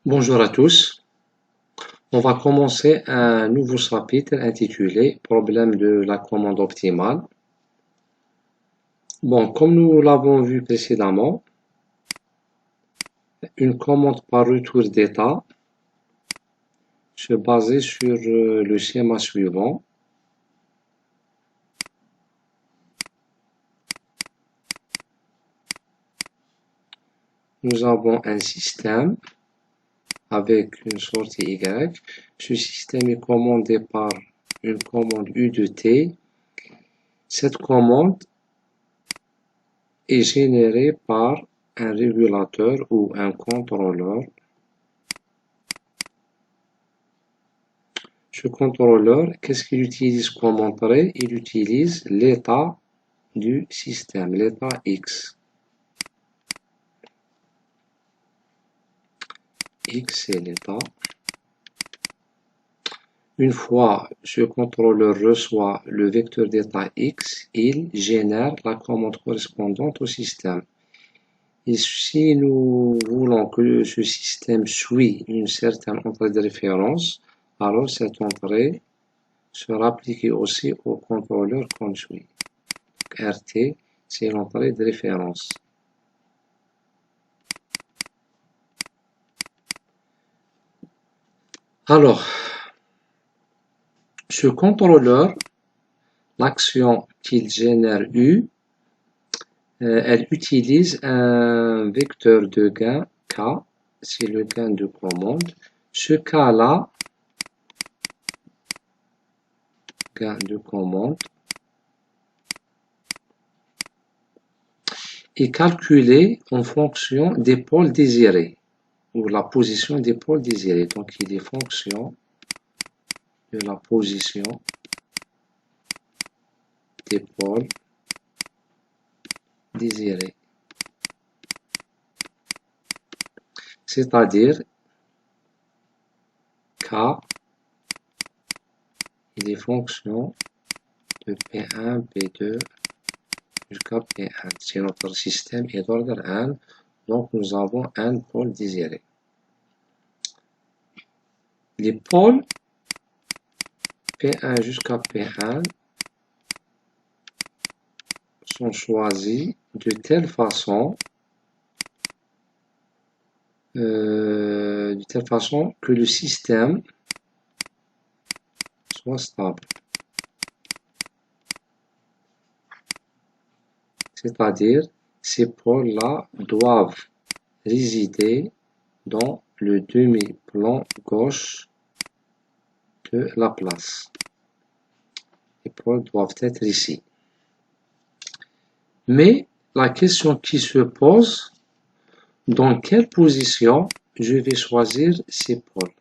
Bonjour à tous. On va commencer un nouveau chapitre intitulé Problème de la commande optimale. Bon, comme nous l'avons vu précédemment, une commande par retour d'état se basait sur le schéma suivant. Nous avons un système avec une sortie Y. Ce système est commandé par une commande U de T. Cette commande est générée par un régulateur ou un contrôleur. Ce contrôleur, qu'est-ce qu'il utilise comme entrée? Il utilise l'état du système, l'état X. X c'est l'état. Une fois ce contrôleur reçoit le vecteur d'état X, il génère la commande correspondante au système. Et si nous voulons que ce système suit une certaine entrée de référence, alors cette entrée sera appliquée aussi au contrôleur qu'on suit. RT, c'est l'entrée de référence. Alors, ce contrôleur, l'action qu'il génère U, elle utilise un vecteur de gain K, c'est le gain de commande. Ce K-là, gain de commande, est calculé en fonction des pôles désirés, ou la position des pôles désirés. Donc, il est fonction de la position des pôles désirés. C'est-à-dire, K, il est fonction de P1, P2 jusqu'à P1. Si notre système est d'ordre n, donc nous avons un pôle désiré. Les pôles P1 jusqu'à P1 sont choisis de telle façon que le système soit stable. C'est-à-dire, ces pôles-là doivent résider dans le demi-plan gauche de la place. Les pôles doivent être ici. Mais la question qui se pose, dans quelle position je vais choisir ces pôles?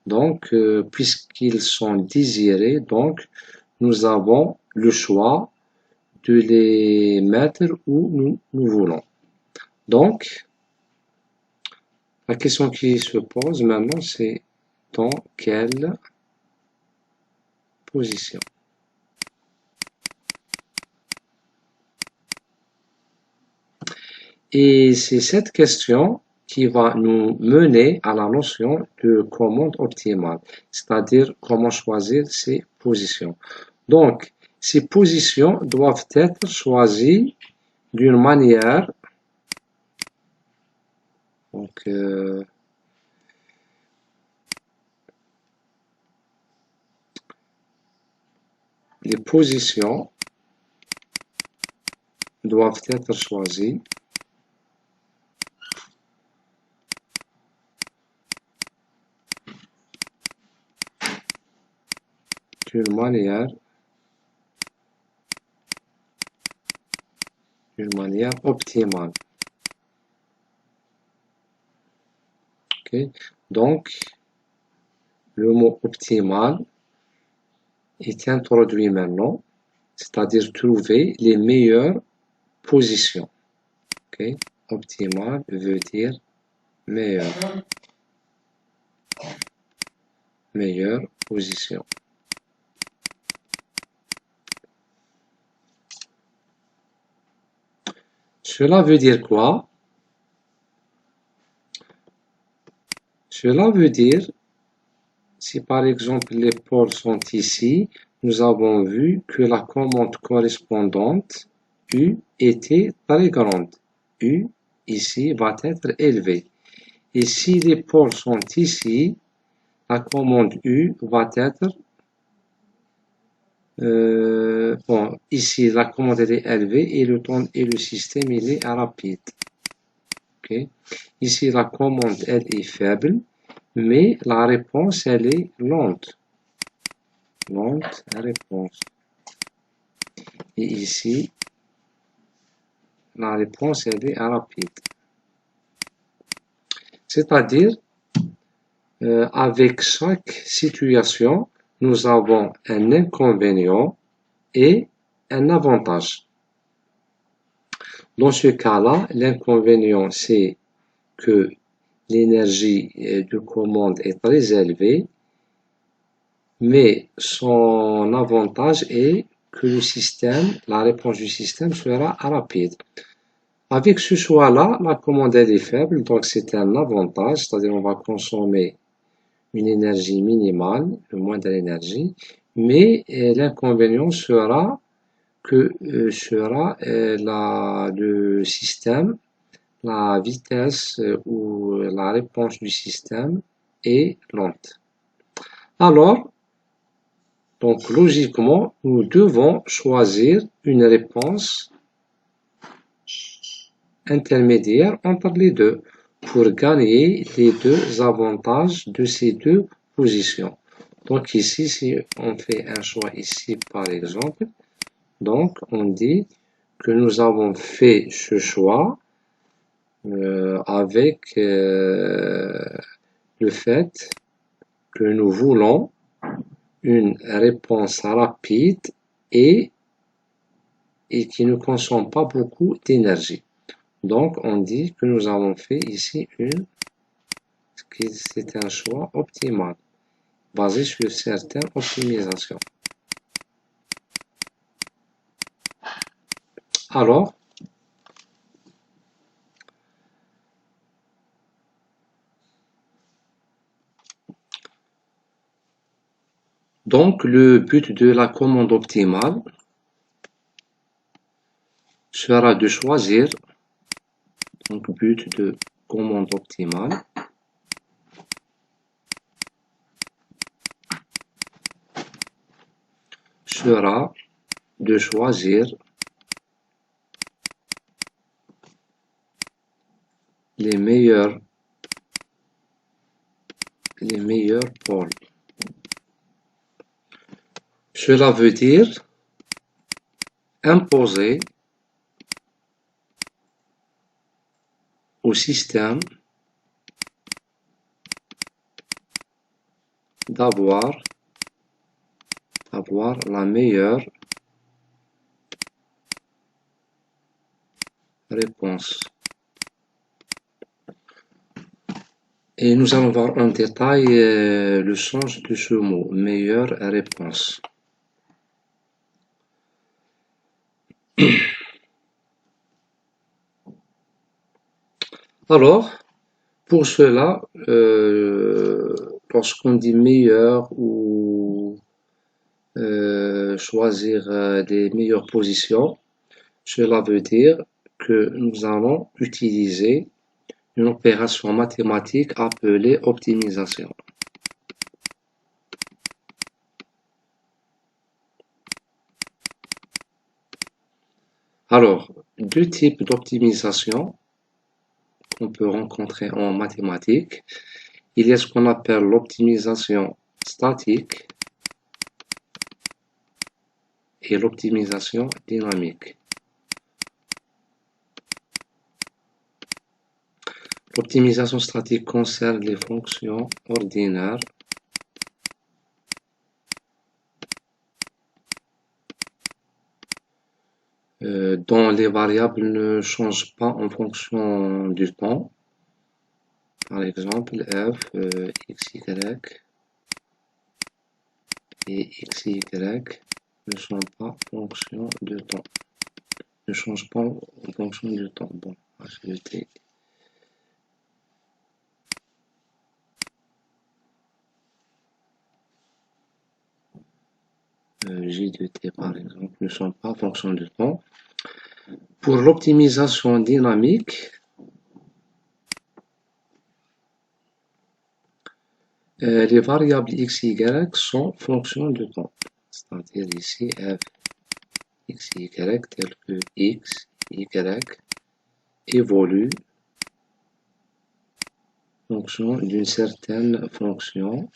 Donc, puisqu'ils sont désirés, donc nous avons le choix de les mettre où nous voulons. Donc, la question qui se pose maintenant, c'est dans quelle position? Et c'est cette question qui va nous mener à la notion de commande optimale, c'est-à-dire comment choisir ces positions. Donc, ces positions doivent être choisies d'une manière, donc, les positions doivent être choisies d'une manière optimale. Okay? Donc, le mot optimal est introduit maintenant, c'est-à-dire trouver les meilleures positions. Okay? Optimal veut dire meilleure position. Cela veut dire quoi? Cela veut dire, si par exemple les pôles sont ici, nous avons vu que la commande correspondante U était très grande. U ici va être élevée. Et si les pôles sont ici, la commande U va être bon, ici la commande elle est élevée et le temps et le système il est rapide. Okay. Ici la commande elle est faible, mais la réponse elle est lente. Lente réponse. Et ici la réponse elle est rapide. C'est-à-dire avec chaque situation, nous avons un inconvénient et un avantage. Dans ce cas-là, l'inconvénient, c'est que l'énergie de commande est très élevée, mais son avantage est que le système, la réponse du système sera rapide. Avec ce choix-là, la commande elle est faible, donc c'est un avantage, c'est-à-dire on va consommer une énergie minimale, le moindre énergie, mais l'inconvénient sera que le système, la vitesse ou la réponse du système est lente. Alors, donc logiquement, nous devons choisir une réponse intermédiaire entre les deux pour gagner les deux avantages de ces deux positions. Donc ici, si on fait un choix ici par exemple, donc on dit que nous avons fait ce choix avec le fait que nous voulons une réponse rapide et qui ne consomme pas beaucoup d'énergie. Donc, on dit que nous avons fait ici c'est un choix optimal, basé sur certaines optimisations. Alors, donc le but de la commande optimale sera de choisir, donc but de commande optimale, sera de choisir les meilleurs pôles. Cela veut dire imposer au système d'avoir la meilleure réponse. Et nous allons voir en détail le sens de ce mot, meilleure réponse. Alors, pour cela, lorsqu'on dit meilleur ou choisir des meilleures positions, cela veut dire que nous allons utiliser une opération mathématique appelée optimisation. Alors, deux types d'optimisation qu'on peut rencontrer en mathématiques. Il y a ce qu'on appelle l'optimisation statique et l'optimisation dynamique. L'optimisation statique concerne les fonctions ordinaires dont les variables ne changent pas en fonction du temps. Par exemple, f, x, y et x, y ne sont pas en fonction de temps. Ne changent pas en fonction du temps. Bon, HET. J de t par exemple ne sont pas fonction de temps. Pour l'optimisation dynamique, les variables x, y sont fonction de temps. C'est-à-dire ici f, x, y, tel que x, y évolue en fonction d'une certaine fonction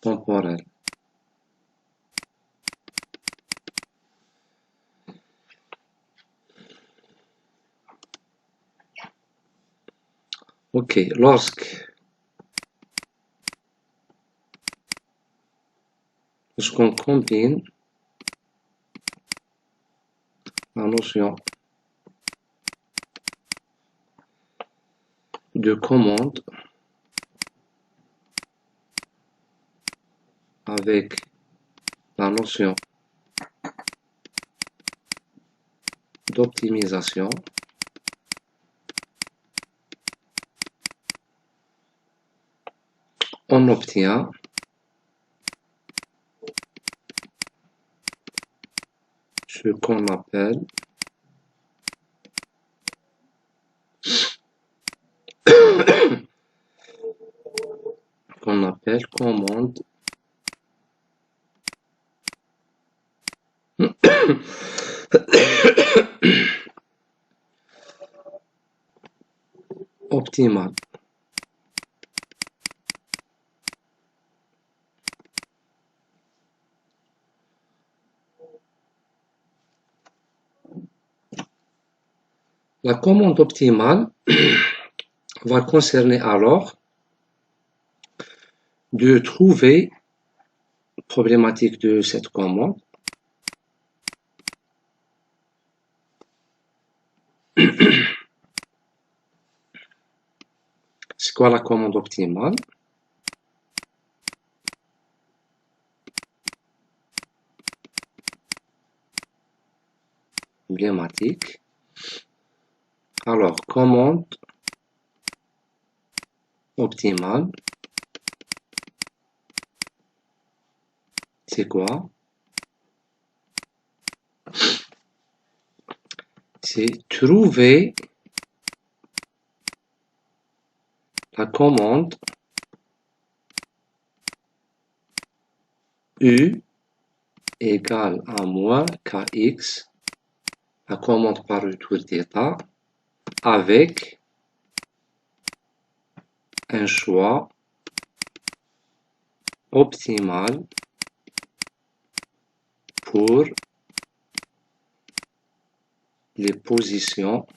temporelle. Ok, lorsqu'on combine la notion de commande avec la notion d'optimisation, on obtient ce qu'on appelle commande optimale. La commande optimale va concerner alors de trouver problématique de cette commande. C'est quoi la commande optimale? Emblématique. Alors, commande optimale, c'est quoi? C'est trouver la commande U égale à moins kx, la commande par retour d'état, avec un choix optimal pour les positions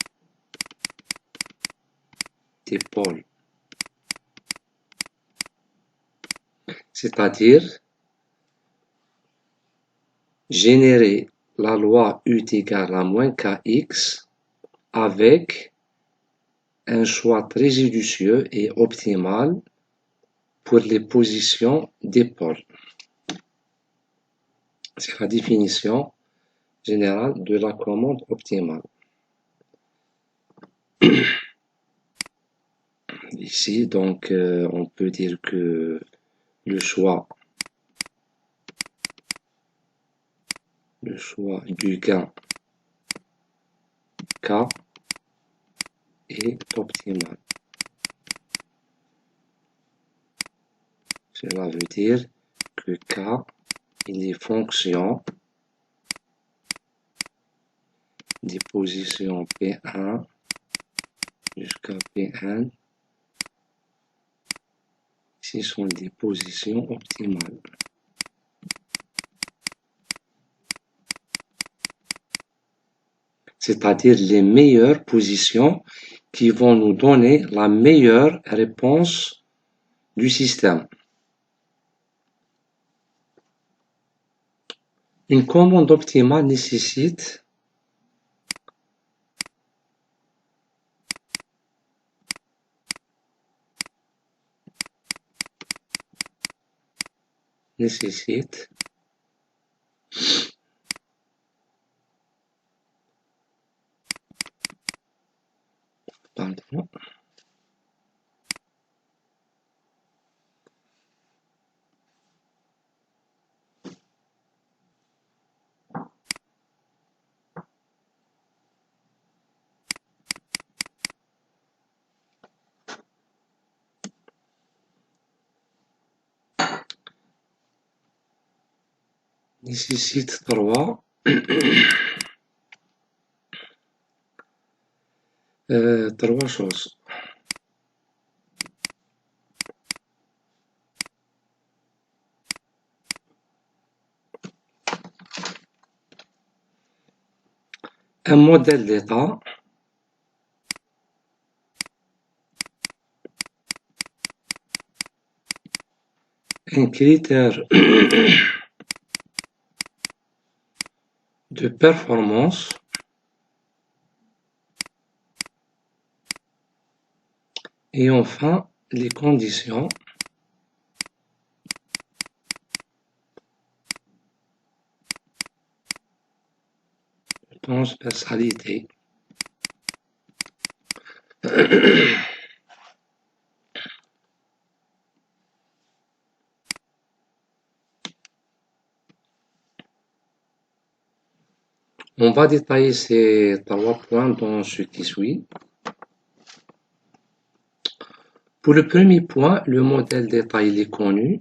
des pôles. C'est-à-dire générer la loi U égale à moins kx avec un choix très judicieux et optimal pour les positions des pôles. C'est la définition générale de la commande optimale. Ici, donc, on peut dire que le choix du gain K est optimal. Cela veut dire que K, il est fonction des positions P1 jusqu'à Pn. Ce sont des positions optimales. C'est-à-dire les meilleures positions qui vont nous donner la meilleure réponse du système. Une commande optimale nécessite pardon, nécessite trois trois choses. Un modèle d'état, un critère de performance et enfin les conditions de transversalité. On va détailler ces trois points dans ce qui suit. Pour le premier point, le modèle d'état il est connu.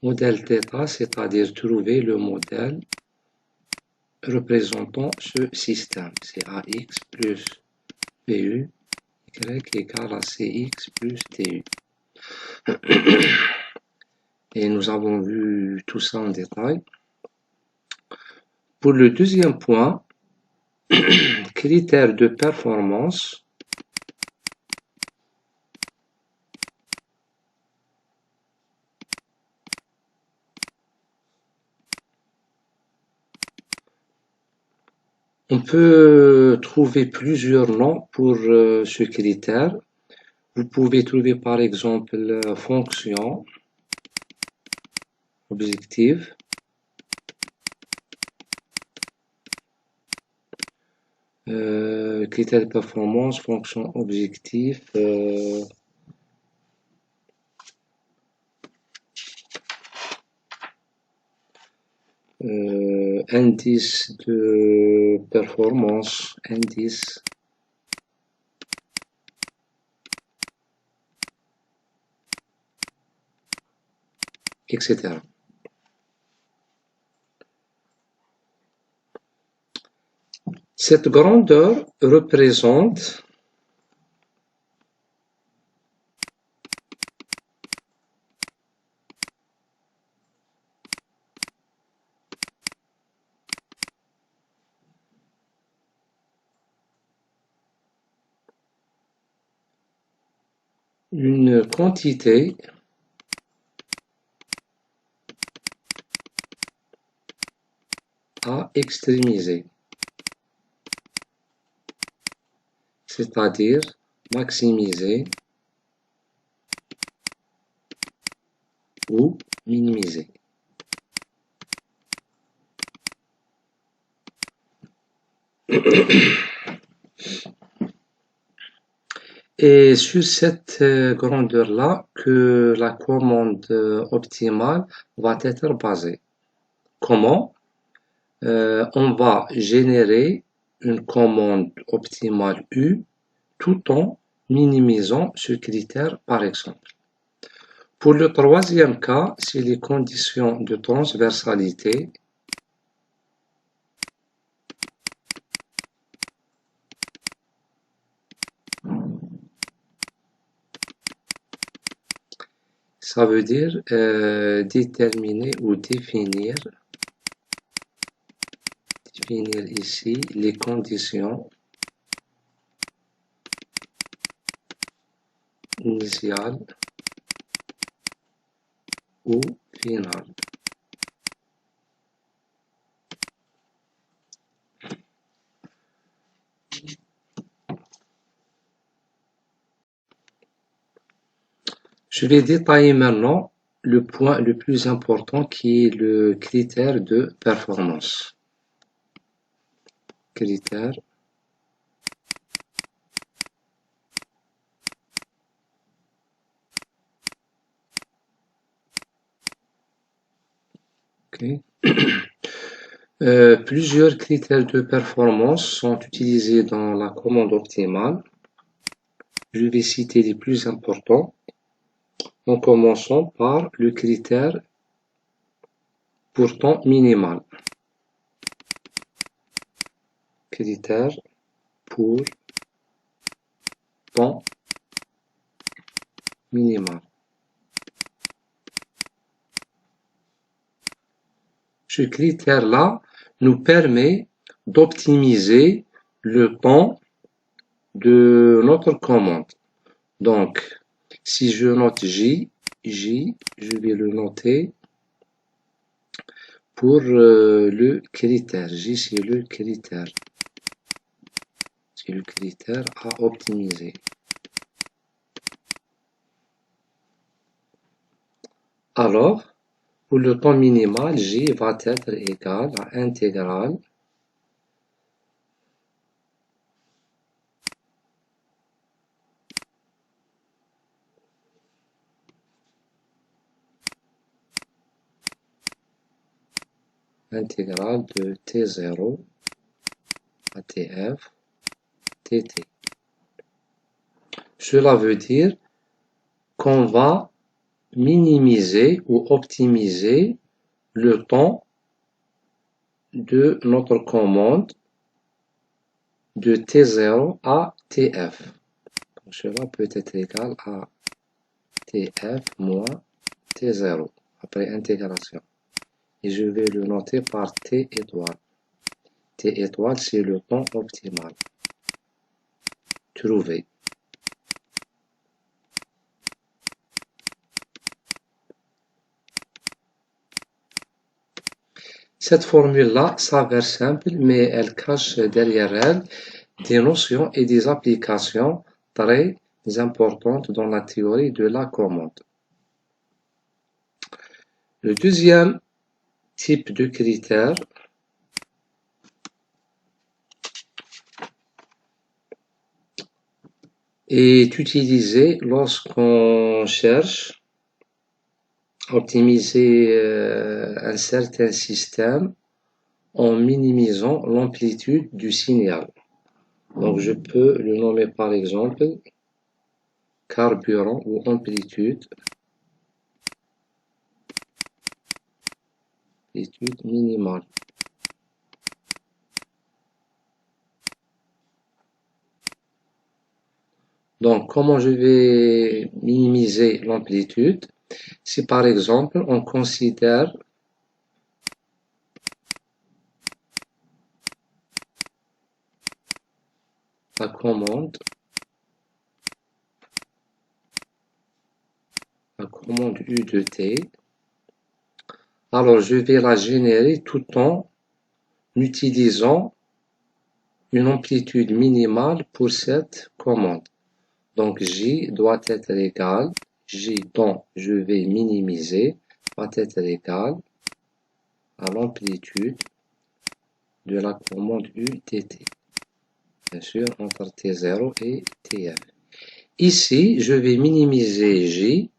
Modèle d'état, c'est-à-dire trouver le modèle représentant ce système. C'est AX plus BU, Y égale à CX plus DU. Et nous avons vu tout ça en détail. Pour le deuxième point, critères de performance. On peut trouver plusieurs noms pour ce critère. Vous pouvez trouver par exemple fonction, objectif, critère de performance, fonction, objectif, indice de performance, indice, etc. Cette grandeur représente une quantité à extrémiser, c'est-à-dire maximiser ou minimiser. Et sur cette grandeur-là que la commande optimale va être basée. Comment? On va générer une commande optimale U tout en minimisant ce critère par exemple. Pour le troisième cas, si les conditions de transversalité ça veut dire déterminer ou définir ici les conditions initiales ou finales. Je vais détailler maintenant le point le plus important qui est le critère de performance. Critère okay. Plusieurs critères de performance sont utilisés dans la commande optimale. Je vais citer les plus importants. en commençant par le critère pourtant minimal. Critère pour temps minimal. Ce critère-là nous permet d'optimiser le temps de notre commande. Donc, si je note J, je vais le noter pour le critère. J, c'est le critère. C'est le critère à optimiser. Alors, pour le temps minimal, J va être égal à intégrale de T0 à Tf Tt. Cela veut dire qu'on va minimiser ou optimiser le temps de notre commande de T0 à Tf. Donc, cela peut être égal à Tf moins T0 après intégration. Et je vais le noter par T étoile. T étoile, c'est le temps optimal. Trouvé. Cette formule-là s'avère simple, mais elle cache derrière elle des notions et des applications très importantes dans la théorie de la commande. Le deuxième type de critère est utilisé lorsqu'on cherche à optimiser un certain système en minimisant l'amplitude du signal. Donc je peux le nommer par exemple carburant ou amplitude minimale. Donc comment je vais minimiser l'amplitude? Si par exemple on considère la commande U de T, alors je vais la générer tout en utilisant une amplitude minimale pour cette commande. Donc J doit être égal, J dont je vais minimiser, doit être égal à l'amplitude de la commande U dt. Bien sûr, entre T0 et Tf. Ici, je vais minimiser J,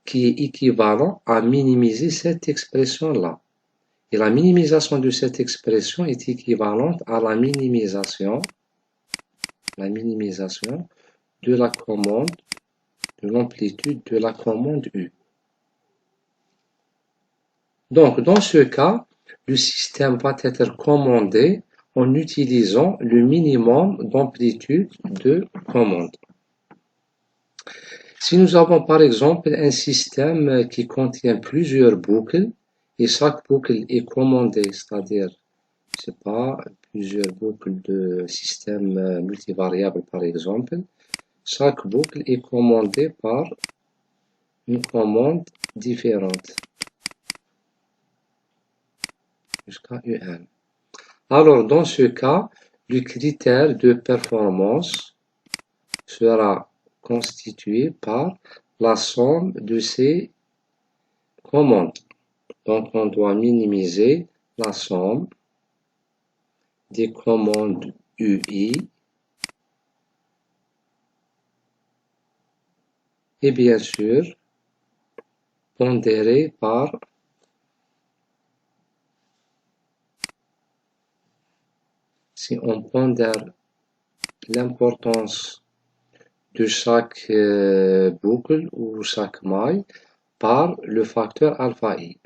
qui est équivalent à minimiser cette expression-là. Et la minimisation de cette expression est équivalente à la minimisation de la commande, de l'amplitude de la commande U. Donc, dans ce cas, le système va être commandé en utilisant le minimum d'amplitude de commande. Si nous avons par exemple un système qui contient plusieurs boucles et chaque boucle est commandée, c'est-à-dire, je sais pas, plusieurs boucles de système multivariable par exemple, chaque boucle est commandée par une commande différente jusqu'à UN. Alors, dans ce cas, le critère de performance sera constitué par la somme de ces commandes. Donc, on doit minimiser la somme des commandes UI et bien sûr pondérer par si on pondère l'importance de chaque boucle ou chaque maille par le facteur alpha i.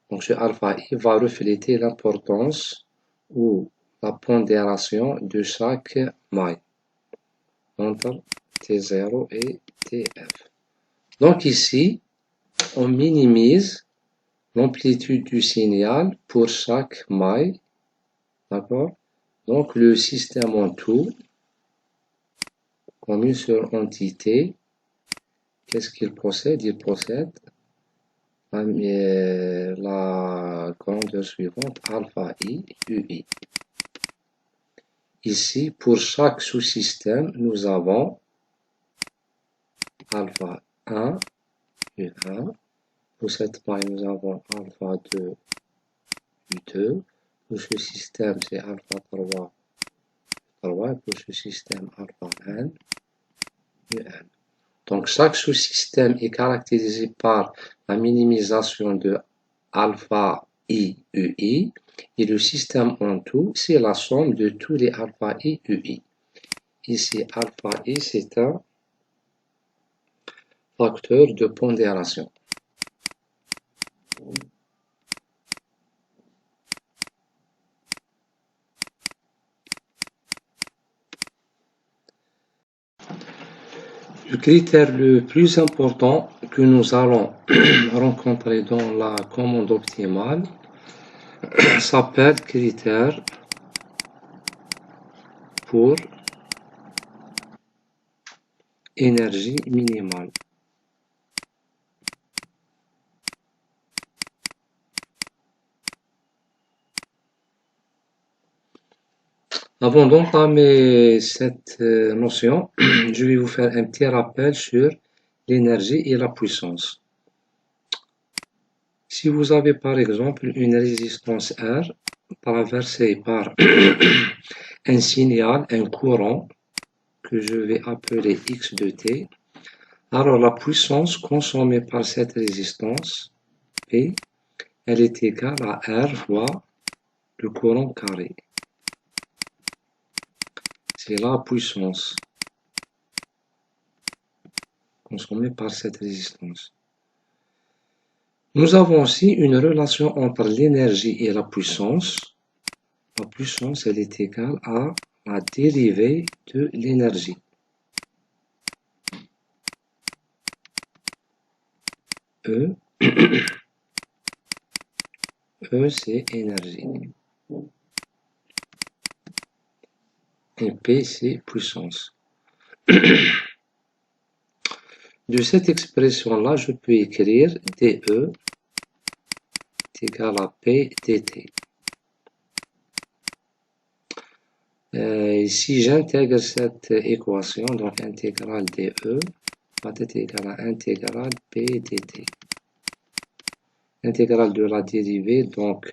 Donc ce alpha i va refléter l'importance ou la pondération de chaque maille entre T0 et Tf. Donc ici, on minimise l'amplitude du signal pour chaque maille. D'accord? Donc le système en tout, comme une seule entité, qu'est-ce qu'il possède? Il possède la grandeur suivante, alpha i, ui. Ici, pour chaque sous-système, nous avons alpha 1, u1. Pour cette maille, nous avons alpha 2, u2. Pour ce système, c'est alpha 3, 3. Pour ce système, alpha n, un. Donc, chaque sous-système est caractérisé par la minimisation de alpha i, ui. Et le système en tout, c'est la somme de tous les alpha i, ui. Ici, alpha i, c'est un facteur de pondération. Le critère le plus important que nous allons rencontrer dans la commande optimale s'appelle critère pour énergie minimale. Avant d'entamer cette notion, je vais vous faire un petit rappel sur l'énergie et la puissance. Si vous avez par exemple une résistance R traversée par un signal, un courant, que je vais appeler X de T, alors la puissance consommée par cette résistance, P, elle est égale à R fois le courant carré. C'est la puissance consommée par cette résistance. Nous avons aussi une relation entre l'énergie et la puissance. La puissance, elle est égale à la dérivée de l'énergie. E, E c'est énergie. Et P c'est puissance. De cette expression-là, je peux écrire dE est égal à P dt. Si j'intègre cette équation, donc intégrale dE va être égale à intégrale P dt. L'intégrale de la dérivée, donc,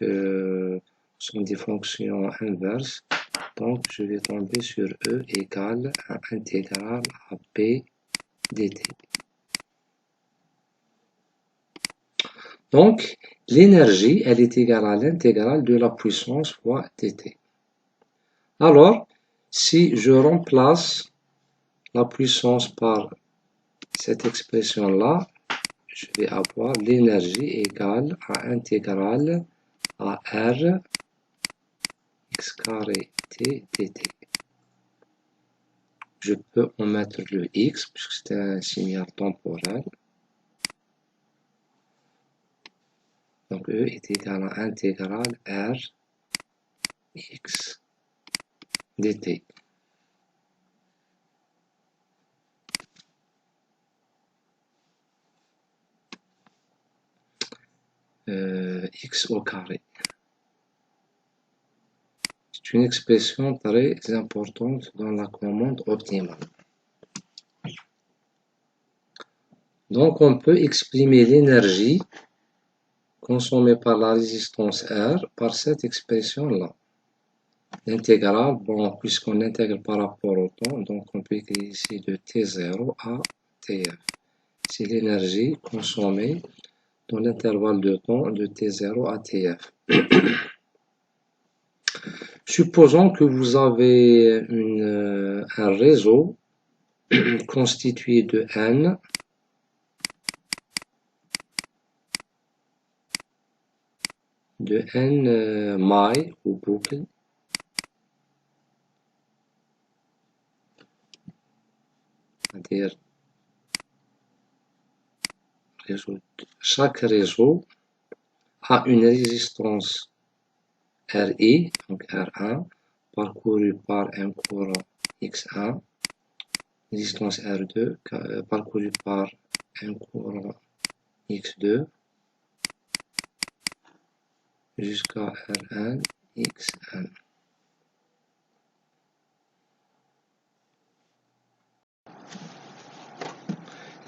sont des fonctions inverses. Donc, je vais tomber sur E égale à intégrale à P dt. Donc, l'énergie, elle est égale à l'intégrale de la puissance fois dt. Alors, si je remplace la puissance par cette expression-là, je vais avoir l'énergie égale à intégrale à R x carré t dt. Je peux en mettre le x, puisque c'est un signal temporel. Donc, E est égal à intégrale R x dt. X au carré. C'est une expression très importante dans la commande optimale. Donc, on peut exprimer l'énergie consommée par la résistance R par cette expression-là. L'intégrale, bon, puisqu'on intègre par rapport au temps, donc on peut écrire ici de T0 à Tf. C'est l'énergie consommée dans l'intervalle de temps de T0 à Tf. Supposons que vous avez un réseau constitué de n mailles ou boucles, c'est-à-dire chaque réseau a une résistance RI, donc R1, parcourue par un courant X1, résistance R2 parcourue par un courant X2 jusqu'à R1, Xn.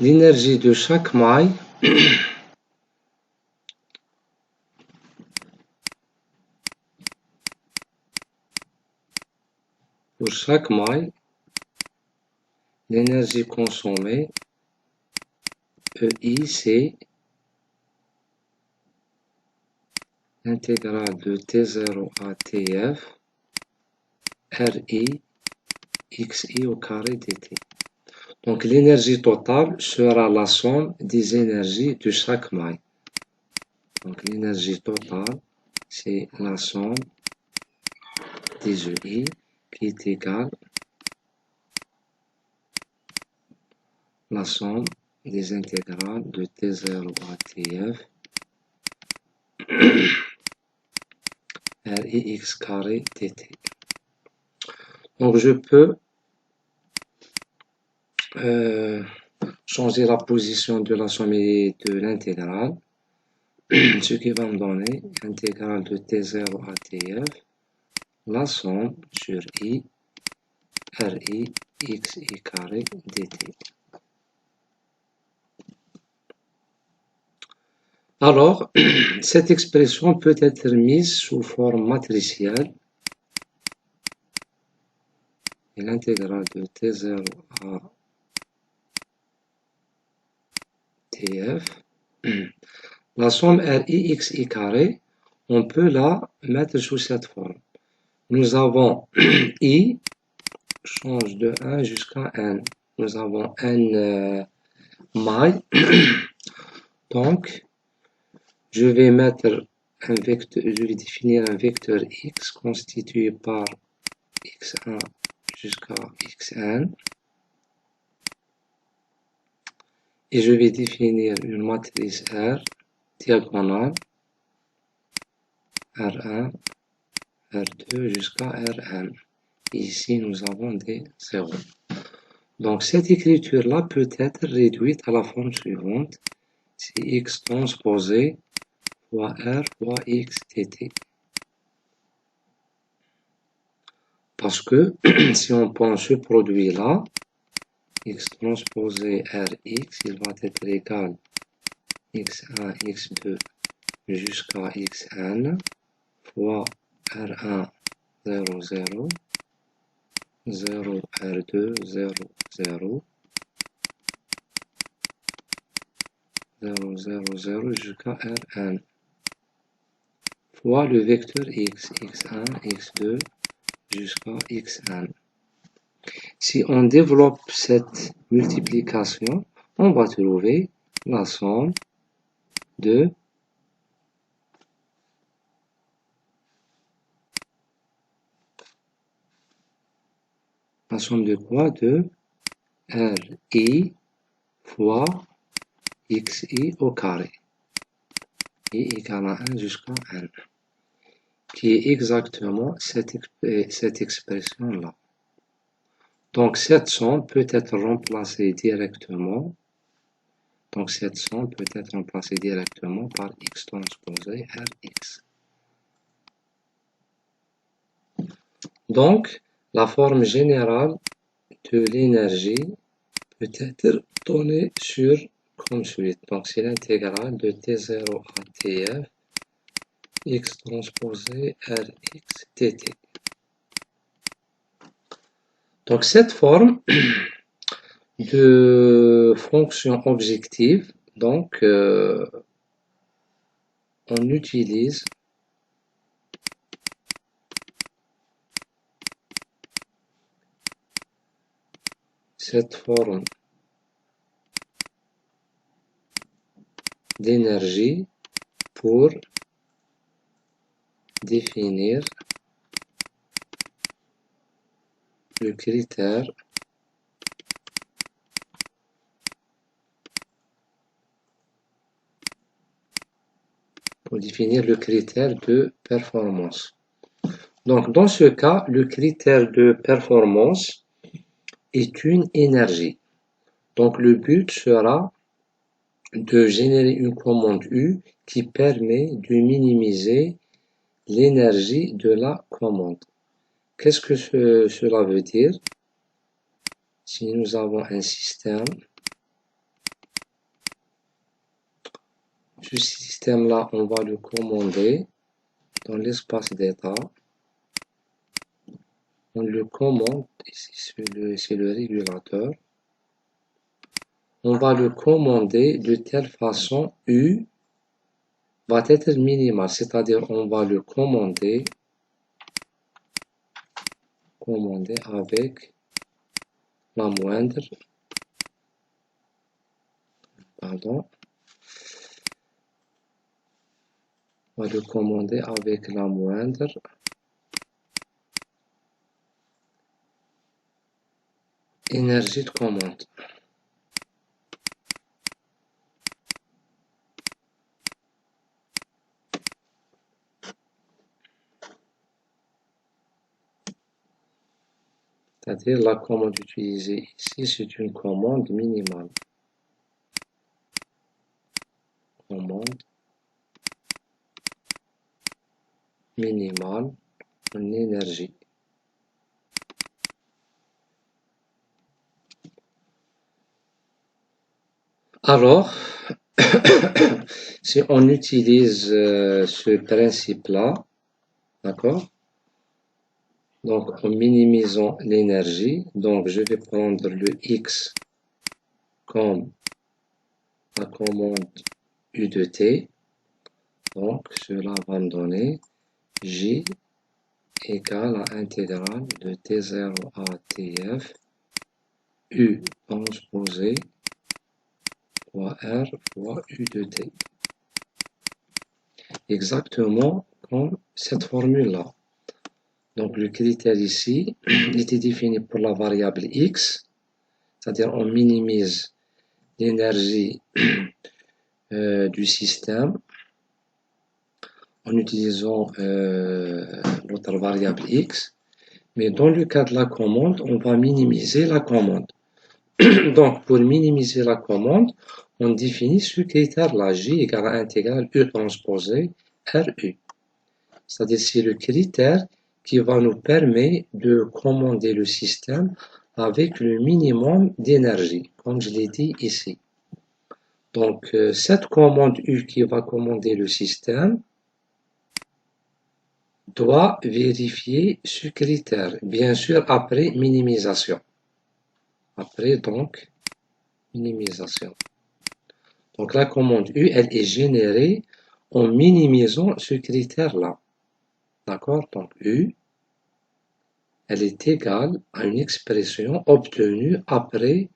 L'énergie de chaque maille pour chaque maille, l'énergie consommée EI, c'est l'intégrale de T0 à TF RI XI au carré dt. Donc l'énergie totale sera la somme des énergies de chaque maille. Donc l'énergie totale, c'est la somme des EI qui est égale la somme des intégrales de T0 à TF RIX carré dt. Donc je peux changer la position de la somme et de l'intégrale, ce qui va me donner l'intégrale de T0 à TF, la somme sur I RI XI carré dt. Alors, cette expression peut être mise sous forme matricielle et l'intégrale de T0 à TF. La somme RIXI carré, on peut la mettre sous cette forme. Nous avons I change de 1 jusqu'à n. Nous avons n mailles. Donc, je vais définir un vecteur x constitué par x1 jusqu'à xn. Et je vais définir une matrice R diagonale R1, R2 jusqu'à Rn. Ici, nous avons des zéros. Donc, cette écriture-là peut être réduite à la forme suivante. C'est x transposé fois R fois x dt. Parce que si on prend ce produit-là, x transposé Rx, il va être égal x1, x2 jusqu'à xn fois R1, 0, 0, 0, R2, 0, 0, 0, 0, 0 jusqu'à Rn fois le vecteur x, x1, x2 jusqu'à xn. Si on développe cette multiplication, on va trouver la somme de quoi? De Ri fois xi au carré. I égale à 1 jusqu'à n. Qui est exactement cette expression-là. Donc cette somme peut être remplacée directement. Donc cette somme peut être remplacée directement par x transposé Rx. Donc la forme générale de l'énergie peut être donnée comme suit. Donc c'est l'intégrale de T0 à TF x transposé Rx dt. Donc cette forme de fonction objective, donc on utilise cette forme d'énergie pour définir le critère de performance. Donc, dans ce cas, le critère de performance est une énergie. Donc, le but sera de générer une commande U qui permet de minimiser l'énergie de la commande. Qu'est-ce que cela veut dire? Si nous avons un système, ce système-là, on va le commander dans l'espace d'état. On le commande, ici c'est le régulateur. On va le commander de telle façon U va être minimal, c'est-à-dire on va le commander avec la moindre, pardon, on va le commander avec la moindre énergie de commande. C'est-à-dire la commande utilisée ici, c'est une commande minimale. Commande minimale en énergie. Alors, si on utilise ce principe-là, d'accord? Donc, en minimisant l'énergie, donc je vais prendre le X comme la commande U de T. Donc, cela va me donner J égale à intégrale de T0 à Tf U transposé fois R fois U de T. Exactement comme cette formule-là. Donc, le critère ici, il était défini pour la variable X, c'est-à-dire on minimise l'énergie du système en utilisant notre variable X. Mais dans le cas de la commande, on va minimiser la commande. Donc, pour minimiser la commande, on définit ce critère-là, J égale à intégrale U transposé RU. C'est-à-dire c'est le critère qui va nous permettre de commander le système avec le minimum d'énergie, comme je l'ai dit ici. Donc, cette commande U qui va commander le système doit vérifier ce critère, bien sûr après minimisation. Après, donc, minimisation. Donc, la commande U, elle est générée en minimisant ce critère-là. D'accord? Donc, U, elle est égale à une expression obtenue après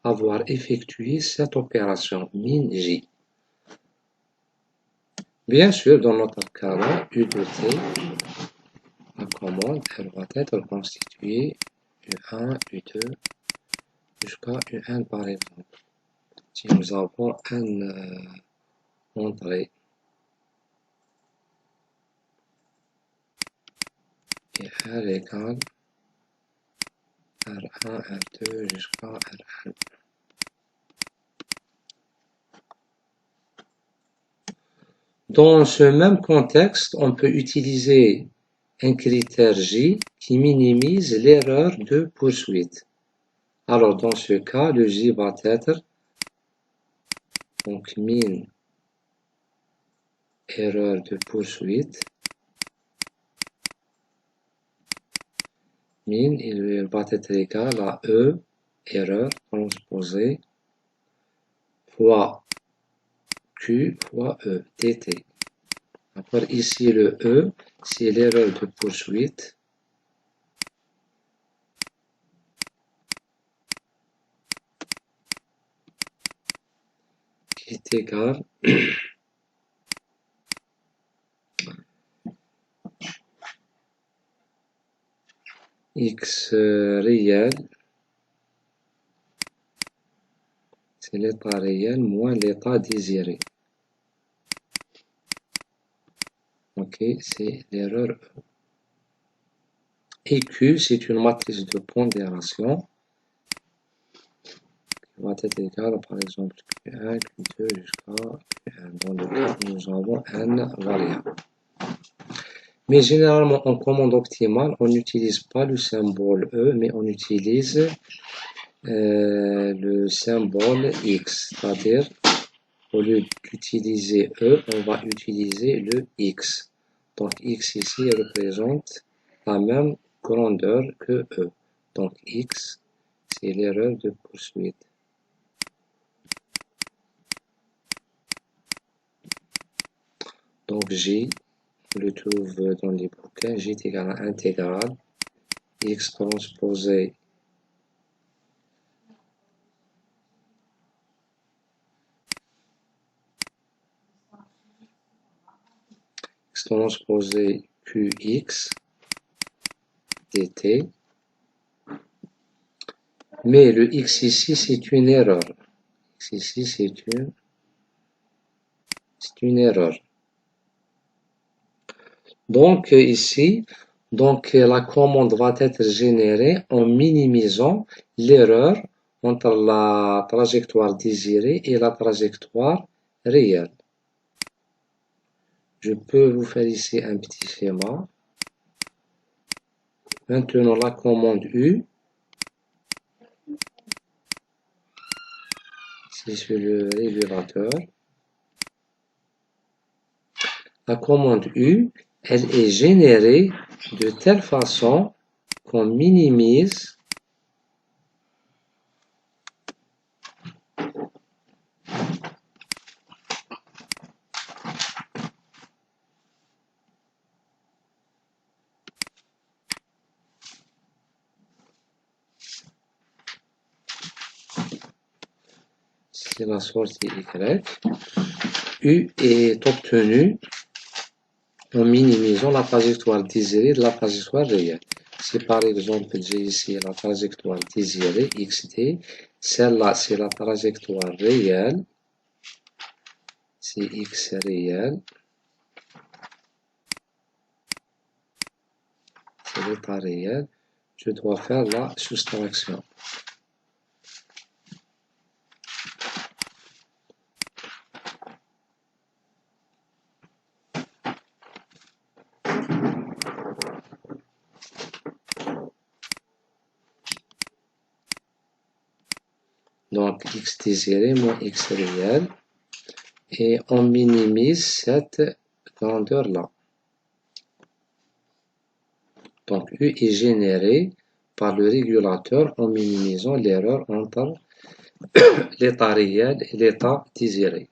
avoir effectué cette opération min-J. Bien sûr, dans notre cas-là, U de T, la commande, elle va être constituée U1, U2, jusqu'à U1 par exemple. Si nous avons un entrée et R égale R1, R2 jusqu'à Rn. Dans ce même contexte, on peut utiliser un critère J qui minimise l'erreur de poursuite. Alors, dans ce cas, le J va être donc min erreur de poursuite. Min, il va être égal à E, erreur transposée, fois Q fois E, dt. D'accord, ici le E, c'est l'erreur de poursuite. est égal x réel, c'est l'état réel moins l'état désiré. Ok, c'est l'erreur E. Et Q, c'est une matrice de pondération qui va être égale, par exemple, Q1, Q2 jusqu'à Qn, dans lequel nous avons n variables. Mais généralement, en commande optimale, on n'utilise pas le symbole E, mais on utilise le symbole X, c'est-à-dire, au lieu d'utiliser E, on va utiliser le X. Donc, X ici représente la même grandeur que E. Donc, X, c'est l'erreur de poursuite. Donc, J, on le trouve dans les bouquins, J est égal à intégrale, X transposé transposé Qx dt. Mais le X ici, c'est une erreur. X ici, c'est une erreur. Donc, ici, la commande va être générée en minimisant l'erreur entre la trajectoire désirée et la trajectoire réelle. Je peux vous faire ici un petit schéma. Maintenant, la commande U, c'est sur le régulateur. La commande U, elle est générée de telle façon qu'on minimise c'est la sortie Y. U est obtenue en minimisant la trajectoire désirée de la trajectoire réelle. Si par exemple j'ai ici la trajectoire désirée xt, celle-là c'est la trajectoire réelle, c'est x réel, c'est l'état réel, je dois faire la soustraction. Donc x désiré moins x réel, et on minimise cette grandeur-là. Donc U est généré par le régulateur en minimisant l'erreur entre l'état réel et l'état désiré.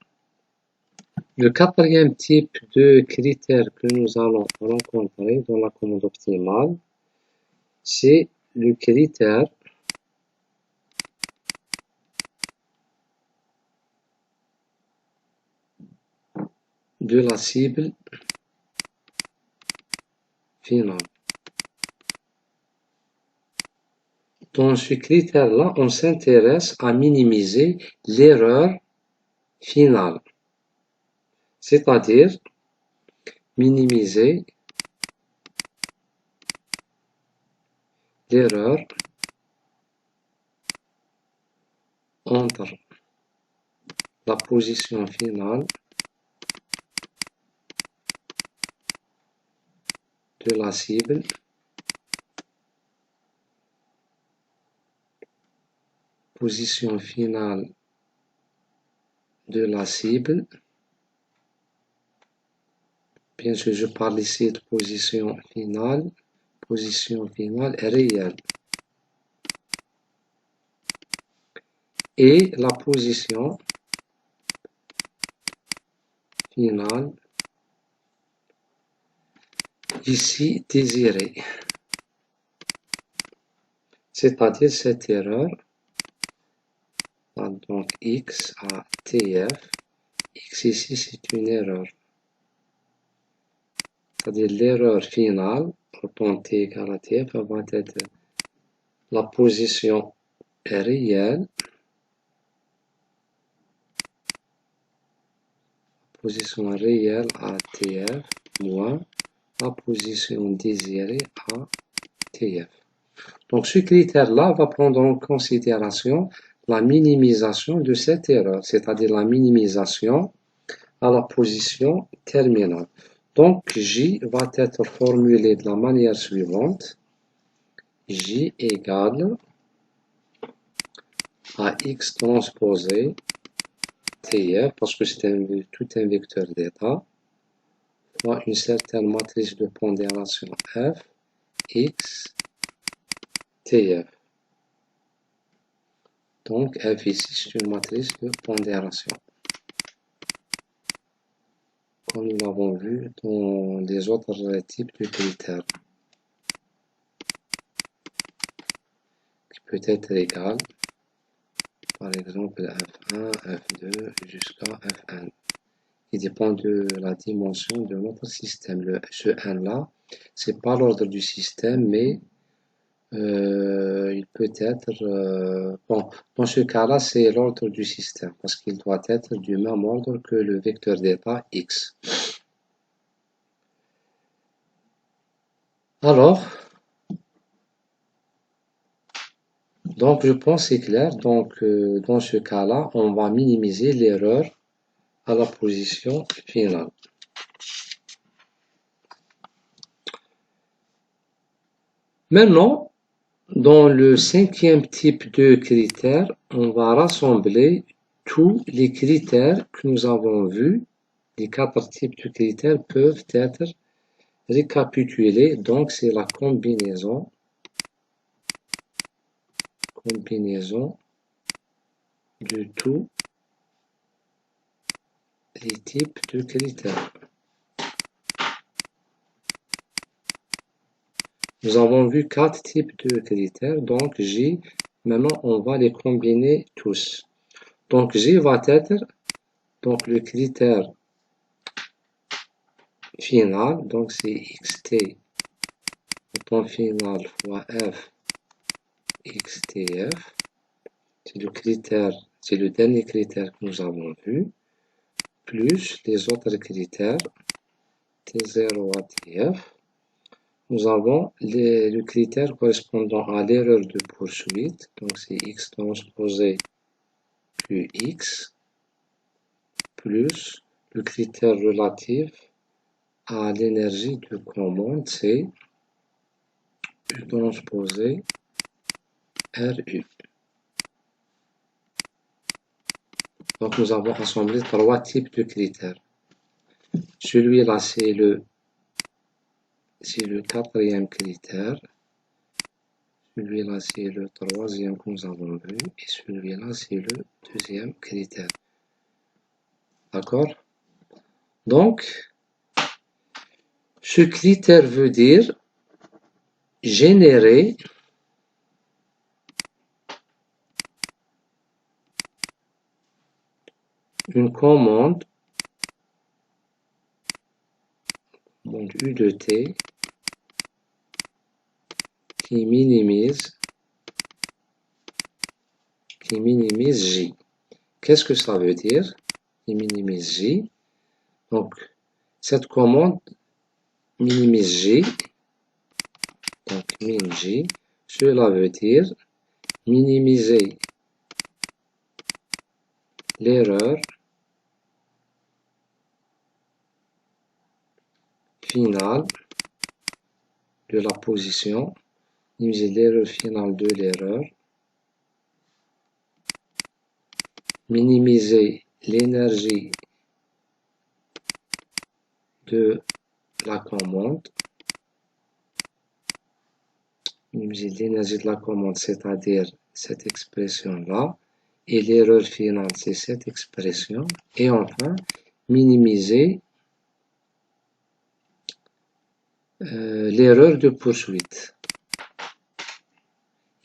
Le quatrième type de critère que nous allons rencontrer dans la commande optimale, c'est le critère de la cible finale. Dans ce critère-là, on s'intéresse à minimiser l'erreur finale, c'est-à-dire minimiser l'erreur entre la position finale de la cible position finale de la cible. Bien sûr, je parle ici de position finale réelle. Et la position finale ici désirée. C'est-à-dire cette erreur, donc x à tf, X ici, c'est une erreur. C'est-à-dire l'erreur finale, pour temps t égale à tf, va être la position réelle, à tf, moins la position désirée à tf. Donc ce critère-là va prendre en considération la minimisation de cette erreur, c'est-à-dire la minimisation à la position terminale. Donc J va être formulé de la manière suivante. J égale à X transposé TF, parce que c'est tout un vecteur d'état, fois une certaine matrice de pondération F, X, TF. Donc F ici, c'est une matrice de pondération, comme nous l'avons vu dans les autres types de critères, qui peut être égal, par exemple F1, F2, jusqu'à Fn, qui dépend de la dimension de notre système. Ce n-là, c'est pas l'ordre du système, mais il peut être... bon, dans ce cas-là, c'est l'ordre du système, parce qu'il doit être du même ordre que le vecteur d'état x. Alors, donc je pense c'est clair. Donc, dans ce cas-là, on va minimiser l'erreur à la position finale. Maintenant, dans le cinquième type de critères, on va rassembler tous les critères que nous avons vus. Les 4 types de critères peuvent être récapitulés. Donc, c'est la combinaison de tous les types de critères. Nous avons vu 4 types de critères. Donc, J, maintenant, on va les combiner tous. Donc, J va être donc le critère final. Donc, c'est xt au temps final fois f xtf. C'est le critère, c'est le dernier critère que nous avons vu, plus les autres critères t0 à tf. Nous avons le critère correspondant à l'erreur de poursuite, donc c'est x transposé plus x, plus le critère relatif à l'énergie de commande, c'est u transposé ru. Donc nous avons assemblé 3 types de critères. Celui-là, c'est le 4e critère. Celui-là, c'est le 3e que nous avons vu. Et celui-là, c'est le 2e critère. D'accord? Donc, ce critère veut dire générer une commande U de T qui minimise J. Qu'est-ce que ça veut dire? Qui minimise J. Donc, cette commande minimise J. Donc, min J. Cela veut dire minimiser l'erreur finale de la position, minimiser l'erreur finale de l'erreur, minimiser l'énergie de la commande, minimiser l'énergie de la commande, c'est-à-dire cette expression-là, et l'erreur finale, c'est cette expression, et enfin, minimiser l'erreur de poursuite.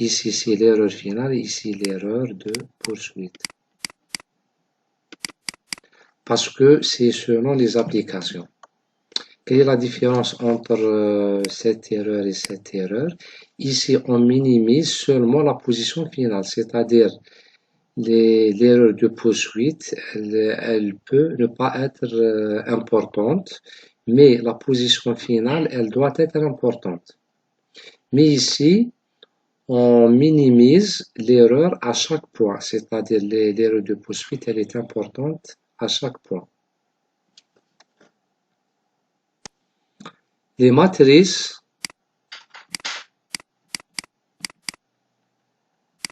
Ici, c'est l'erreur finale, ici, l'erreur de poursuite. parce que c'est selon les applications. Quelle est la différence entre cette erreur et cette erreur? Ici, on minimise seulement la position finale, c'est-à-dire l'erreur de poursuite, elle peut ne pas être importante, mais la position finale, elle doit être importante. Mais ici, on minimise l'erreur à chaque point, c'est-à-dire l'erreur de poursuite, elle est importante à chaque point. Les matrices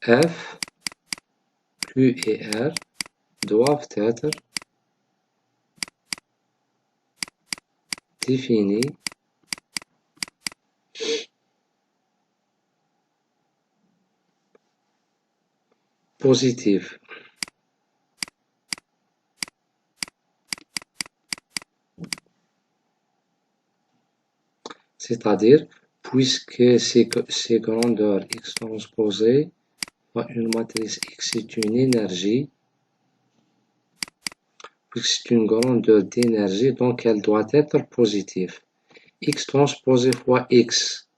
F, Q et R doivent être définies positives. C'est-à-dire, puisque ces grandeurs x transposées, une matrice X est une énergie, puisque c'est une grandeur d'énergie, donc elle doit être positive. X transposé fois X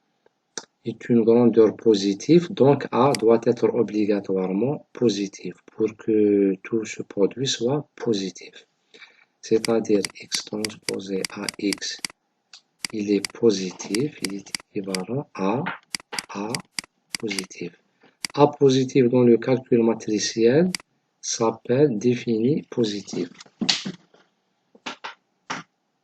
est une grandeur positive, donc A doit être obligatoirement positif pour que tout ce produit soit positif. C'est-à-dire X transposé à X, il est positif, il est équivalent à A positif. A positif dans le calcul matriciel s'appelle défini positif.